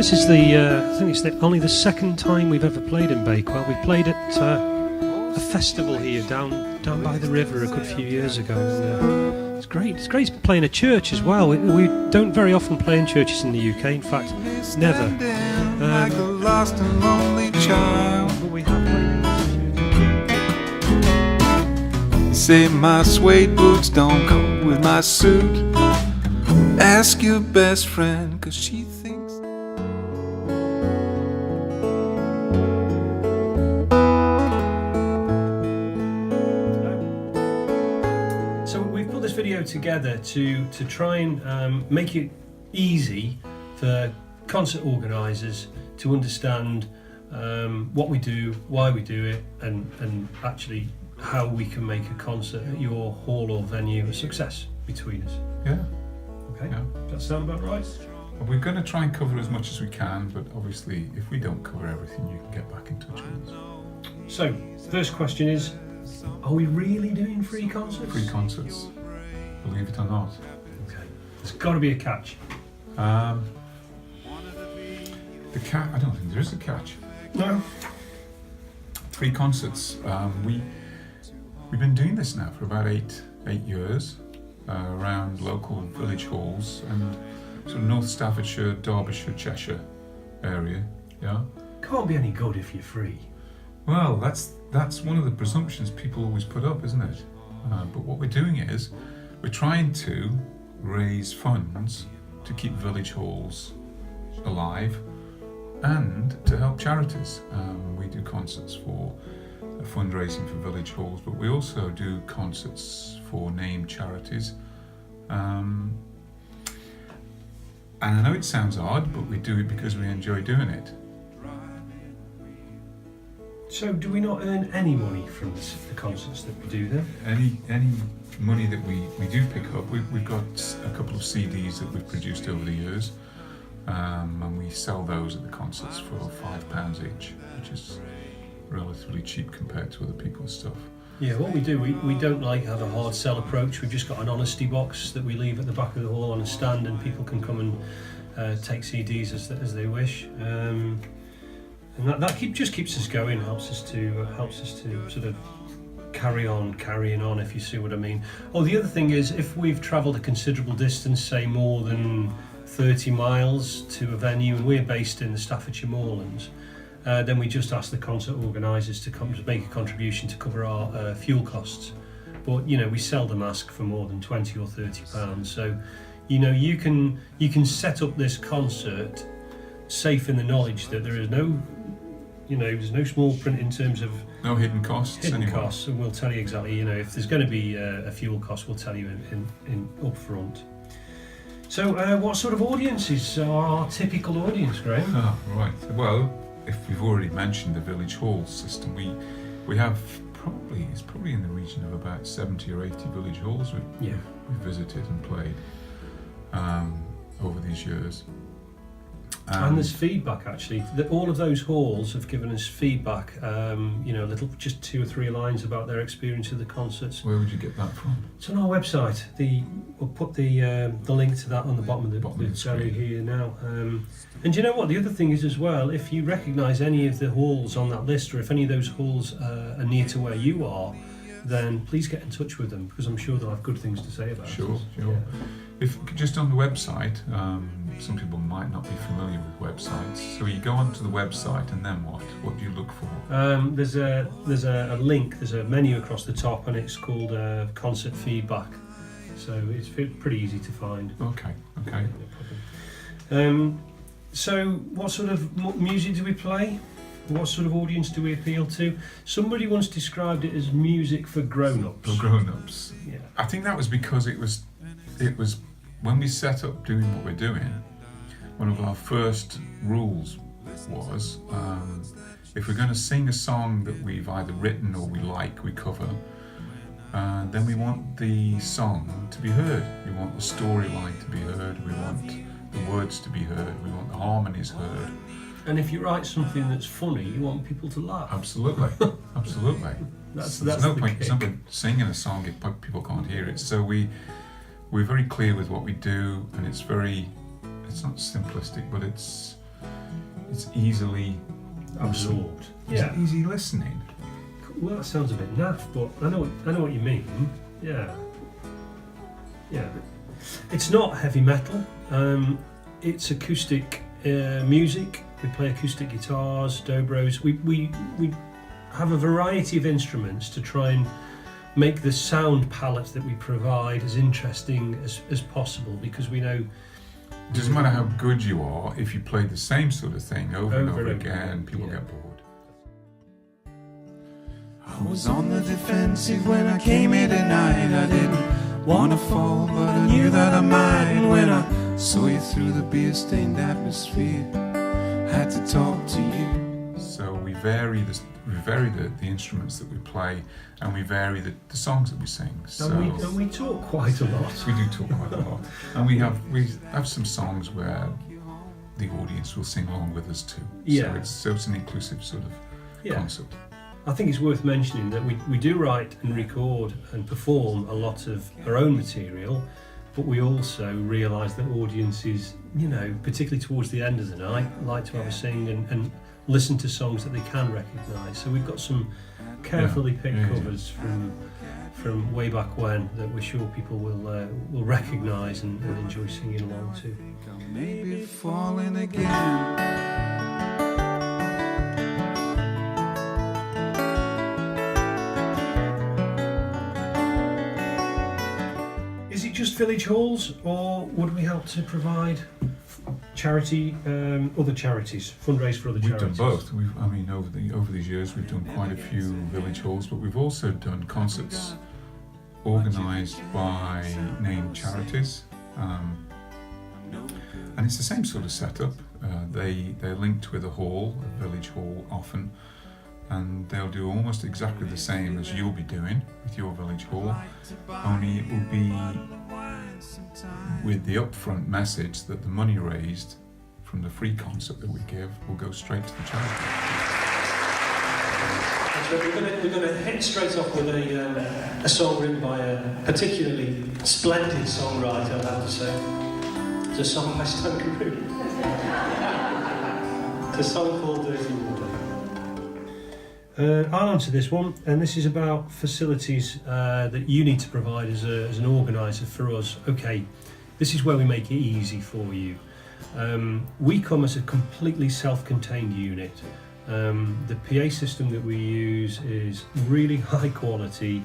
This is I think it's only the second time we've ever played in Bakewell. We played at a festival here down by the river a good few years ago. And, it's great. It's great playing a church as well. We don't very often play in churches in the UK. In fact, never. Like a lost and lonely child. But we have played. You say my suede boots don't go with my suit. Ask your best friend, 'cause she thinks. So we've put this video together to try and make it easy for concert organisers to understand what we do, why we do it, and actually how we can make a concert at your hall or venue a success between us. Yeah. Okay. Yeah. Does that sound about right? Well, we're going to try and cover as much as we can, but obviously if we don't cover everything, you can get back in touch with us. So, first question is, are we really doing free concerts? Free concerts, believe it or not. Okay. There's got to be a catch. The catch, I don't think there is a catch. No. Free concerts, we've been doing this now for about eight years. Around local village halls and sort of North Staffordshire, Derbyshire, Cheshire area. Yeah. Can't be any good if you're free. Well, that's one of the presumptions people always put up, isn't it? But what we're doing is we're trying to raise funds to keep village halls alive and to help charities. We do concerts for fundraising for village halls, but we also do concerts for named charities. And I know it sounds odd, but we do it because we enjoy doing it. So do we not earn any money from the concerts that we do then? Any money that we do pick up, we've got a couple of CDs that we've produced over the years, and we sell those at the concerts for £5 each, which is relatively cheap compared to other people's stuff. Yeah, what we do, we don't like have a hard sell approach. We've just got an honesty box that we leave at the back of the hall on a stand, and people can come and take CDs as they wish. And that just keeps us going, helps us to sort of carrying on, if you see what I mean. Oh, the other thing is, if we've travelled a considerable distance, say more than 30 miles to a venue, and we're based in the Staffordshire Moorlands, then we just ask the concert organisers to come to make a contribution to cover our fuel costs. But we seldom ask for more than £20 or £30. So, you can set up this concert safe in the knowledge that there is no, there's no small print in terms of no hidden costs. Costs, and we'll tell you exactly. If there's going to be a fuel cost, we'll tell you in up front. So, what sort of audiences are our typical audience, Graham? Oh, right. Well, if we've already mentioned the village hall system, we have it's probably in the region of about 70 or 80 village halls we've visited and played over these years. And there's feedback actually. All of those halls have given us feedback. Little just 2 or 3 lines about their experience of the concerts. Where would you get that from? It's on our website. We'll put the link to that on the bottom of the gallery here now. And you know what? The other thing is as well, if you recognise any of the halls on that list, or if any of those halls are near to where you are, then please get in touch with them, because I'm sure they'll have good things to say about it. Sure. Yeah. If just on the website, some people might not be familiar with websites. So you go onto the website, and then what? What do you look for? There's a link. There's a menu across the top, and it's called concert feedback. So it's pretty easy to find. Okay. So what sort of music do we play? What sort of audience do we appeal to? Somebody once described it as music for grown-ups. For grown-ups. Yeah. I think that was because it was when we set up doing what we're doing, one of our first rules was if we're going to sing a song that we've either written or we cover, then we want the song to be heard. We want the storyline to be heard. We want the words to be heard. We want the harmonies heard. And if you write something that's funny, you want people to laugh. Absolutely. That's no the point kick. somebody singing a song if people can't hear it. So we're very clear with what we do, and it's not simplistic, but it's it's easily Absorbed. Is Yeah. it easy listening? Well, that sounds a bit naff, but I know what you mean. Yeah. Yeah. It's not heavy metal. It's acoustic music. We play acoustic guitars, dobros. We have a variety of instruments to try and make the sound palette that we provide as interesting as possible, because we know It doesn't matter how good you are, if you play the same sort of thing over and over again, people yeah. get bored. I was on the defensive when I came here tonight. I didn't want to fall, but I knew that I might. When I saw you through the beer-stained atmosphere, had to talk to you. So we vary the instruments that we play, and we vary the songs that we sing. So and we talk quite a lot. we do talk quite a lot, and we have some songs where the audience will sing along with us too. Yeah. So it's an inclusive sort of concept. I think it's worth mentioning that we do write and record and perform a lot of our own material, but we also realise that audiences, particularly towards the end of the night, like to have a sing and listen to songs that they can recognise. So we've got some carefully picked covers from way back when that we're sure people will recognise and enjoy singing along to. Maybe falling again. Is it just village halls, or would we help to provide charity, other charities, fundraise for other We've charities? done both. Over these years, we've done quite a few village halls, but we've also done concerts organised by named charities, and it's the same sort of setup. They're linked with a hall, a village hall often, and they'll do almost exactly the same as you'll be doing with your village hall, only it will be with the upfront message that the money raised from the free concert that we give will go straight to the charity. We're going to hit straight off with a song written by a particularly splendid songwriter, I have to say. It's a song by Stankaroo. It's a song called Dirty Water. I'll answer this one, and this is about facilities that you need to provide as an organiser for us. Okay, this is where we make it easy for you. We come as a completely self-contained unit. The PA system that we use is really high quality.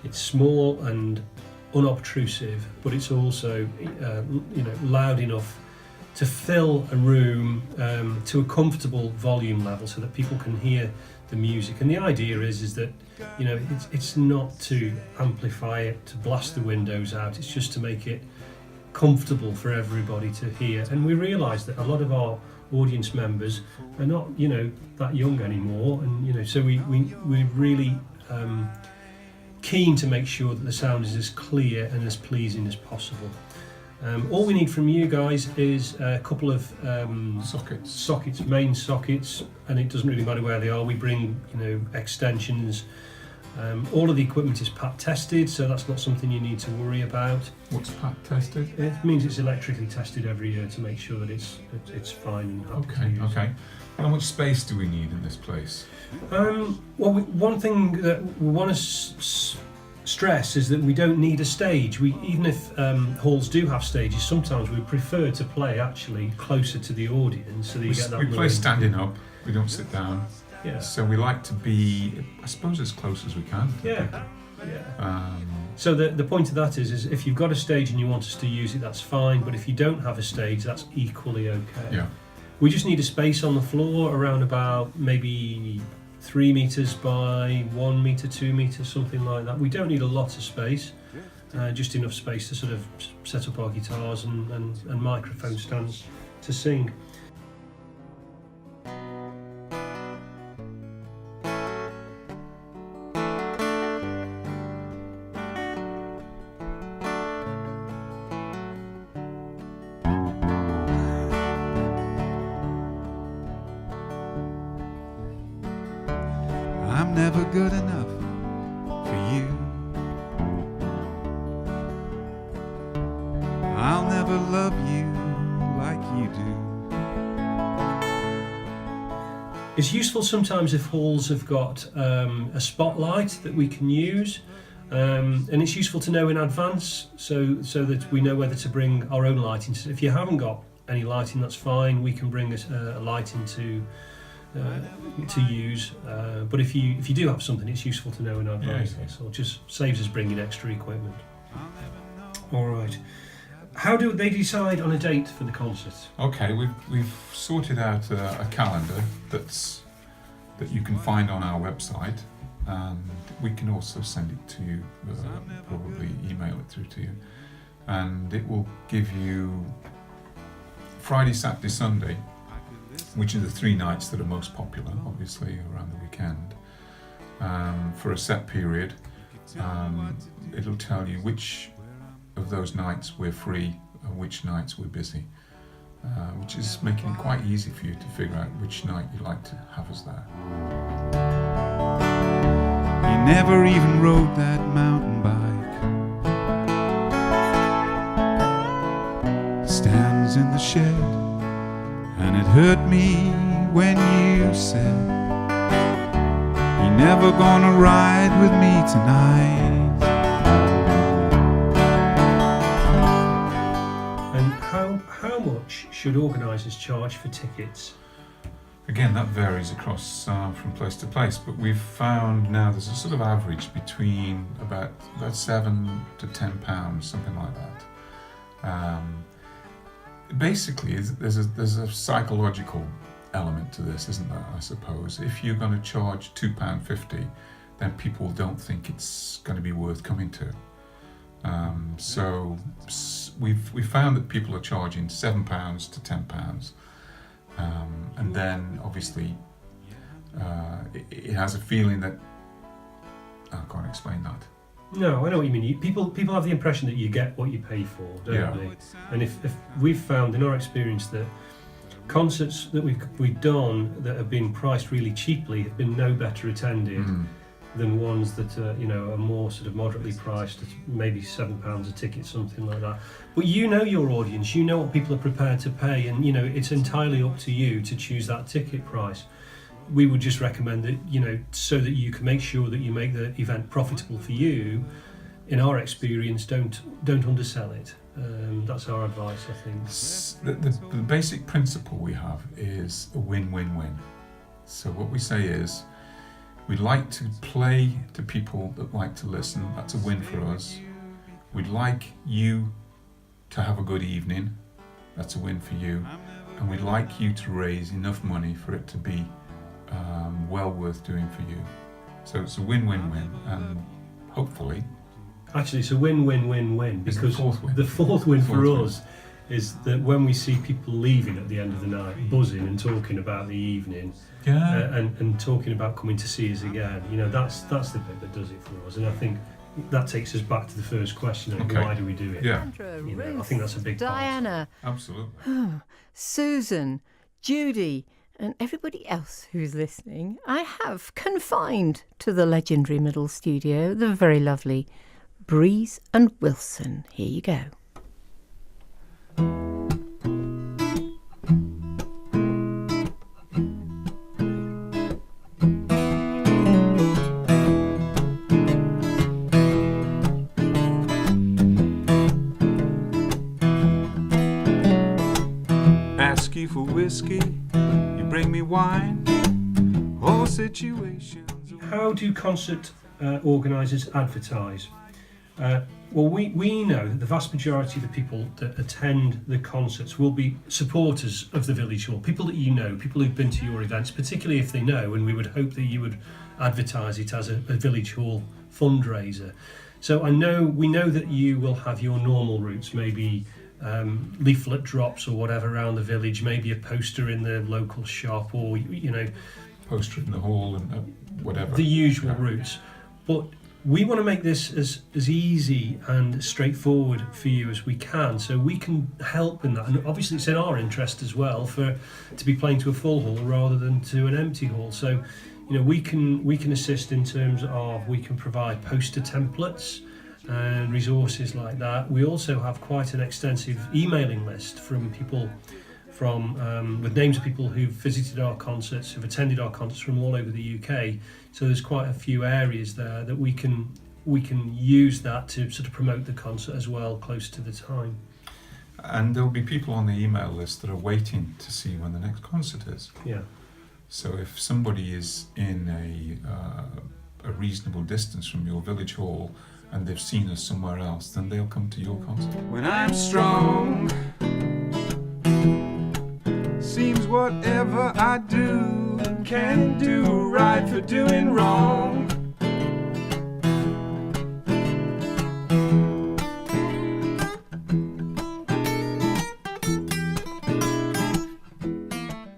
It's small and unobtrusive, but it's also loud enough to fill a room to a comfortable volume level so that people can hear the music. And the idea is that it's not to amplify it, to blast the windows out. It's just to make it comfortable for everybody to hear. And we realise that a lot of our audience members are not that young anymore, and so we're really keen to make sure that the sound is as clear and as pleasing as possible. All we need from you guys is a couple of sockets, main sockets, and it doesn't really matter where they are. We bring extensions. All of the equipment is PAT tested, so that's not something you need to worry about. What's PAT tested? It means it's electrically tested every year to make sure that it's fine and happy to use. Okay. How much space do we need in this place? One thing that we want to stress is that we don't need a stage. Even if halls do have stages, sometimes we prefer to play actually closer to the audience, so that you get that. We play standing up. We don't sit down. Yeah. So we like to be, I suppose, as close as we can. Yeah. So the point of that is if you've got a stage and you want us to use it, that's fine. But if you don't have a stage, that's equally okay. Yeah. We just need a space on the floor around about maybe 3 meters by 1 meter, 2 meters, something like that. We don't need a lot of space, just enough space to sort of set up our guitars and microphone stands to sing. I'm never good enough for you. I'll never love you like you do. It's useful sometimes if halls have got a spotlight that we can use, and it's useful to know in advance so that we know whether to bring our own lighting. So if you haven't got any lighting, that's fine. We can bring a lighting to use. But if you do have something, it's useful to know in advance. Yeah. So it just saves us bringing extra equipment. All right. How do they decide on a date for the concert? Okay, we've sorted out a calendar that you can find on our website, and we can also send it to you, probably email it through to you, and it will give you Friday, Saturday, Sunday, which are the 3 nights that are most popular, obviously around the weekend, for a set period. It'll tell you which of those nights we're free and which nights we're busy, which is making it quite easy for you to figure out which night you'd like to have us there. He never even rode that mountain bike. Stands in the shed, and it hurt me when you said you're never gonna ride with me tonight. How much should organisers charge for tickets? Again, that varies across from place to place, but we've found now there's a sort of average between about £7 to £10, something like that. Basically, there's a psychological element to this, isn't there? I suppose if you're going to charge £2.50, then people don't think it's going to be worth coming to. So we've found that people are charging £7 to £10, and then obviously it has a feeling that I can't explain that. No, I know what you mean. People have the impression that you get what you pay for, don't they? And if we've found in our experience that concerts that we've done that have been priced really cheaply have been no better attended than ones that are more sort of moderately priced, maybe £7 a ticket, something like that. But you know your audience, you know what people are prepared to pay, and it's entirely up to you to choose that ticket price. We would just recommend that, so that you can make sure that you make the event profitable for you. In our experience, don't undersell it. That's our advice, I think. The basic principle we have is a win-win-win. So what we say is, we'd like to play to people that like to listen. That's a win for us. We'd like you to have a good evening. That's a win for you. And we'd like you to raise enough money for it to be well worth doing for you. So it's a win-win-win, and hopefully... Actually, it's a win-win-win-win, because the fourth win for us is that when we see people leaving at the end of the night, buzzing and talking about the evening, and talking about coming to see us again, that's the bit that does it for us. And I think that takes us back to the first question: why do we do it? Yeah, I think that's a big part. Diana, absolutely. Susan, Judy, and everybody else who's listening, I have confined to the legendary middle studio the very lovely Breeze and Wilson. Here you go. Ask you for whiskey, you bring me wine. All situations. How do concert organisers advertise? Well, we know that the vast majority of the people that attend the concerts will be supporters of the Village Hall, people that you know, people who've been to your events, particularly if they know, and we would hope that you would advertise it as a Village Hall fundraiser. So we know that you will have your normal routes, maybe leaflet drops or whatever around the village, maybe a poster in the local shop, or Poster in the hall and whatever. The usual routes. But we want to make this as easy and straightforward for you as we can, so we can help in that. And obviously it's in our interest as well to be playing to a full hall rather than to an empty hall. So we can assist in terms of, we can provide poster templates and resources like that. We also have quite an extensive emailing list from people with names of people who've visited our concerts, who've attended our concerts from all over the UK. So there's quite a few areas there that we can use that to sort of promote the concert as well, close to the time. And there'll be people on the email list that are waiting to see when the next concert is. Yeah. So if somebody is in a reasonable distance from your village hall and they've seen us somewhere else, then they'll come to your concert. When I'm strong, seems whatever I do can do right for doing wrong.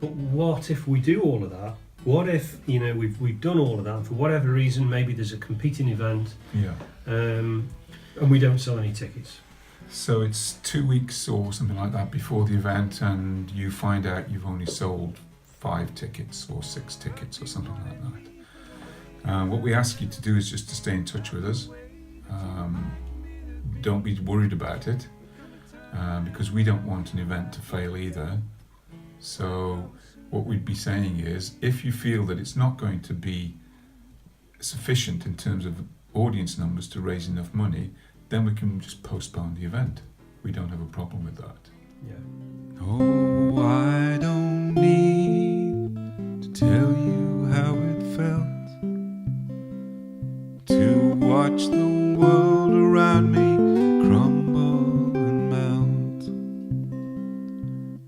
But what if we do all of that? What if, you know, we've done all of that, and for whatever reason, maybe there's a competing event, Yeah. and we don't sell any tickets? So it's 2 weeks or something like that before the event, and you find out you've only sold 5 tickets or 6 tickets or something like that. What we ask you to do is just to stay in touch with us. Don't be worried about it, because we don't want an event to fail either. So what we'd be saying is, if you feel that it's not going to be sufficient in terms of audience numbers to raise enough money, then we can just postpone the event. We don't have a problem with that. Yeah. Oh, I don't need to tell you how it felt to watch the world around me crumble and melt.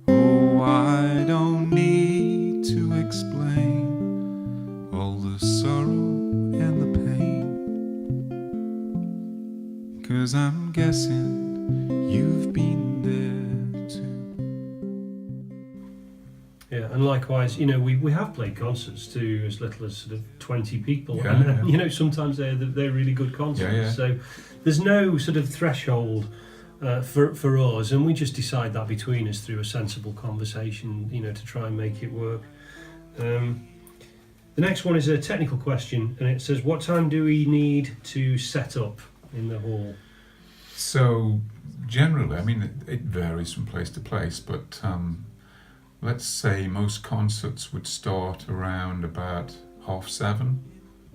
Oh, I don't need to explain all the sorrow and the pain, 'cause I'm guessing you've been there too. Yeah, and likewise, you know, we have played concerts to as little as sort of 20 people, Yeah, and yeah. you know, sometimes they're really good concerts. Yeah, yeah. So there's no sort of threshold for us, and we just decide that between us through a sensible conversation, you know, to try and make it work. The next one is a technical question, and it says, what time do we need to set up in the hall? So generally, I mean, it varies from place to place, but let's say most concerts would start around about 7:30,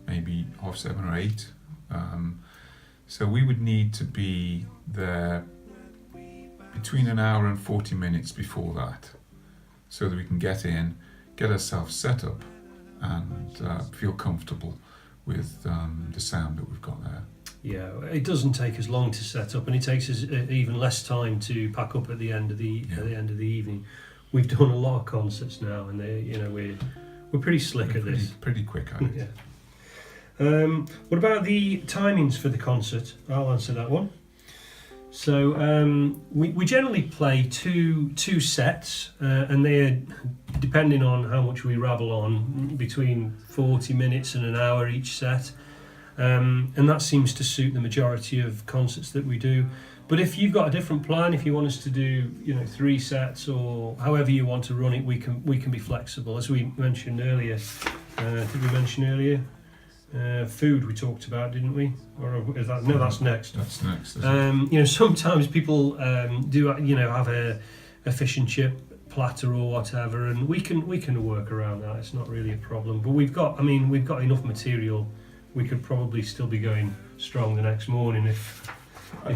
maybe 7:30 or 8. So we would need to be there between an hour and 40 minutes before that, so that we can get in, get ourselves set up, and feel comfortable with the sound that we've got there. Yeah, it doesn't take us long to set up, and it takes us even less time to pack up at the end of the evening. We've done a lot of concerts now, and we're pretty slick at this. Pretty quick at it. Yeah. What about the timings for the concert? I'll answer that one. So we generally play two sets, and they're, depending on how much we rabble on, between 40 minutes and an hour each set. And that seems to suit the majority of concerts that we do. But if you've got a different plan, if you want us to do 3 sets or however you want to run it, we can be flexible. As we mentioned earlier, did we mention earlier? Food we talked about, didn't we? Or is that, no, that's next. That's next. Isn't it? Sometimes people do have a fish and chip platter or whatever, and we can work around that. It's not really a problem. But we've got enough material. We could probably still be going strong the next morning if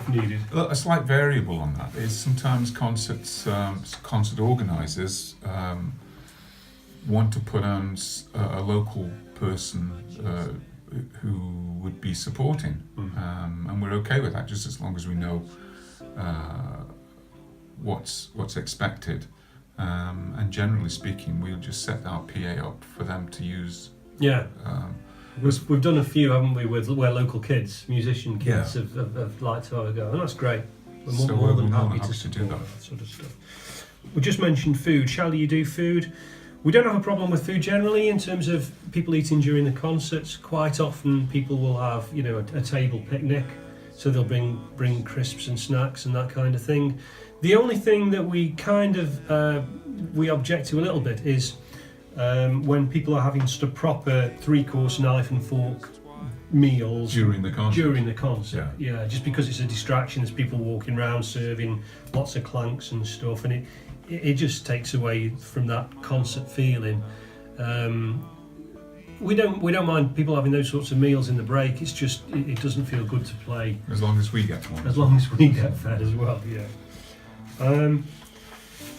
needed. A slight variable on that is sometimes concert organisers want to put on a local person who would be supporting, and we're okay with that, just as long as we know what's expected. And generally speaking, we'll just set our PA up for them to use. Yeah. We've done a few, haven't we, where local kids, musician kids, have liked to have a go, and that's great. We're more than happy to support that sort of stuff. We just mentioned food. Shall you do food? We don't have a problem with food generally in terms of people eating during the concerts. Quite often people will have, a table picnic, so they'll bring crisps and snacks and that kind of thing. The only thing that we kind of we object to a little bit is when people are having sort of proper 3-course knife and fork meals during the concert. Yeah, just because it's a distraction. There's people walking around serving lots of clanks and stuff, and it just takes away from that concert feeling. We don't mind people having those sorts of meals in the break. It's just it doesn't feel good to play. As long as we get one. As long as we get fed as well, yeah.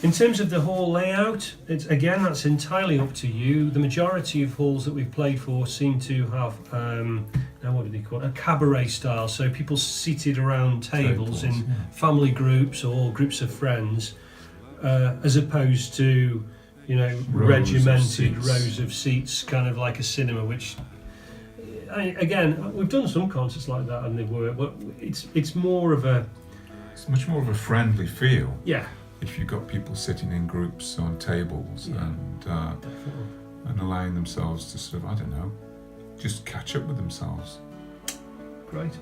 In terms of the hall layout, that's entirely up to you. The majority of halls that we've played for seem to have now what do they call it? A cabaret style. So people seated around tables in family groups or groups of friends, as opposed to regimented rows of seats, kind of like a cinema. Which, again, we've done some concerts like that, and they work. But it's more of a. It's much more of a friendly feel. Yeah. If you've got people sitting in groups on tables and allowing themselves to sort of, I don't know, just catch up with themselves. Great.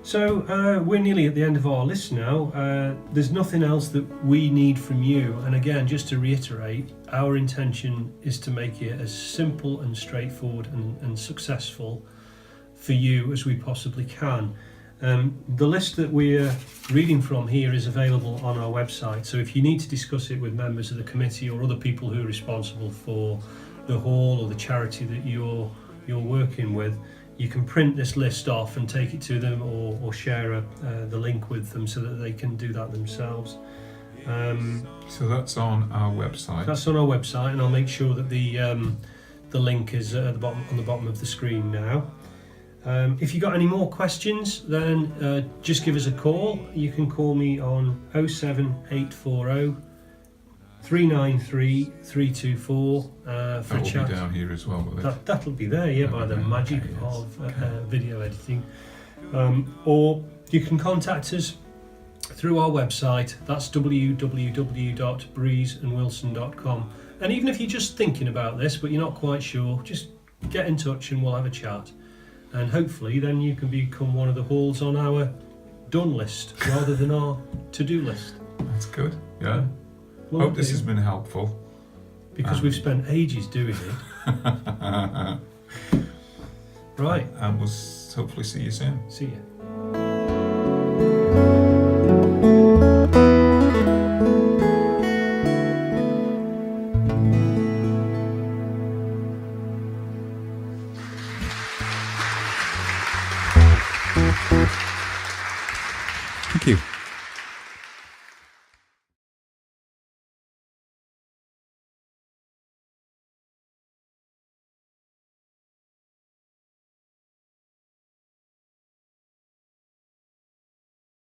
So we're nearly at the end of our list now. There's nothing else that we need from you. And again, just to reiterate, our intention is to make it as simple and straightforward and successful for you as we possibly can. The list that we're reading from here is available on our website, so if you need to discuss it with members of the committee or other people who are responsible for the hall or the charity that you're working with, you can print this list off and take it to them, or share the link with them so that they can do that themselves. So that's on our website. That's on our website, and I'll make sure that the link is at the bottom, on the bottom of the screen now. If you've got any more questions, then just give us a call. You can call me on 07840 393 324 for a chat. That will be down here as well, will it? That'll be there, by the magic of video editing. Or you can contact us through our website. That's www.breezeandwilson.com. And even if you're just thinking about this but you're not quite sure, just get in touch and we'll have a chat. And hopefully then you can become one of the halls on our done list rather than our to-do list. That's good, yeah. Well, hope this has been helpful. Because we've spent ages doing it. Right. And we'll hopefully see you soon. See you.